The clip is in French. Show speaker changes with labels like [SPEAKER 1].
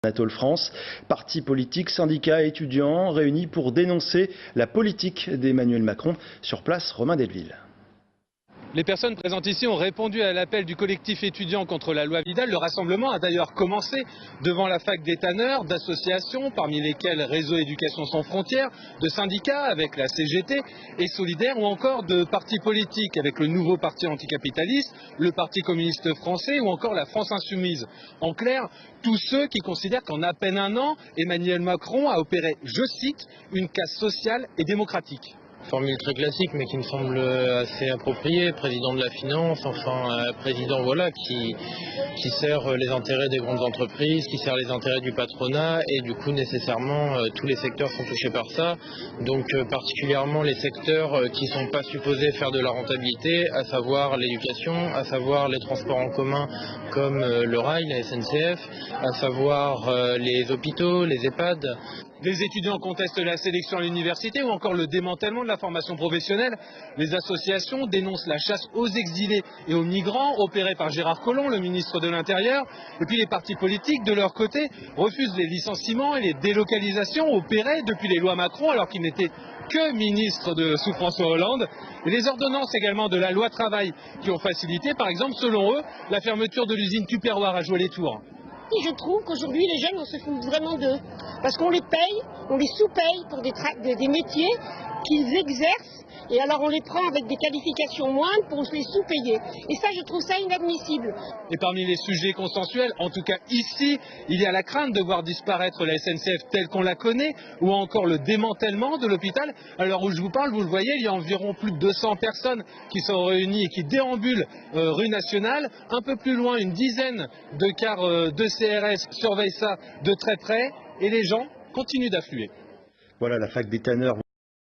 [SPEAKER 1] Anatole France, partis politiques, syndicats et étudiants réunis pour dénoncer la politique d'Emmanuel Macron. Sur place, Romain Delville.
[SPEAKER 2] Les personnes présentes ici ont répondu à l'appel du collectif étudiant contre la loi Vidal. Le rassemblement a d'ailleurs commencé devant la fac des tanneurs, d'associations, parmi lesquelles Réseau Éducation Sans Frontières, de syndicats avec la CGT et Solidaire, ou encore de partis politiques avec le nouveau parti anticapitaliste, le Parti communiste français ou encore la France insoumise. En clair, tous ceux qui considèrent qu'en à peine un an, Emmanuel Macron a opéré, je cite, une casse sociale et démocratique.
[SPEAKER 3] Formule très classique mais qui me semble assez appropriée, président de la finance, enfin président voilà qui sert les intérêts des grandes entreprises, qui sert les intérêts du patronat et du coup nécessairement tous les secteurs sont touchés par ça, donc particulièrement les secteurs qui ne sont pas supposés faire de la rentabilité, à savoir l'éducation, à savoir les transports en commun comme le rail, la SNCF, à savoir les hôpitaux, les EHPAD.
[SPEAKER 2] Les étudiants contestent la sélection à l'université ou encore le démantèlement de la formation professionnelle. Les associations dénoncent la chasse aux exilés et aux migrants opérée par Gérard Collomb, le ministre de l'Intérieur. Et puis les partis politiques, de leur côté, refusent les licenciements et les délocalisations opérées depuis les lois Macron alors qu'il n'était que ministre sous François Hollande. Et les ordonnances également de la loi travail qui ont facilité, par exemple, selon eux, la fermeture de l'usine Tupperware à Joué-les-Tours.
[SPEAKER 4] Et je trouve qu'aujourd'hui, les jeunes, on se fout vraiment d'eux. Parce qu'on les paye, on les sous-paye pour des métiers qu'ils exercent. Et alors on les prend avec des qualifications moindres pour les sous-payer. Et ça, je trouve ça inadmissible.
[SPEAKER 2] Et parmi les sujets consensuels, en tout cas ici, il y a la crainte de voir disparaître la SNCF telle qu'on la connaît, ou encore le démantèlement de l'hôpital. Alors où je vous parle, vous le voyez, il y a environ plus de 200 personnes qui sont réunies et qui déambulent rue Nationale. Un peu plus loin, une dizaine de cars de CRS surveillent ça de très près, et les gens continuent d'affluer.
[SPEAKER 1] Voilà la fac des tanneurs.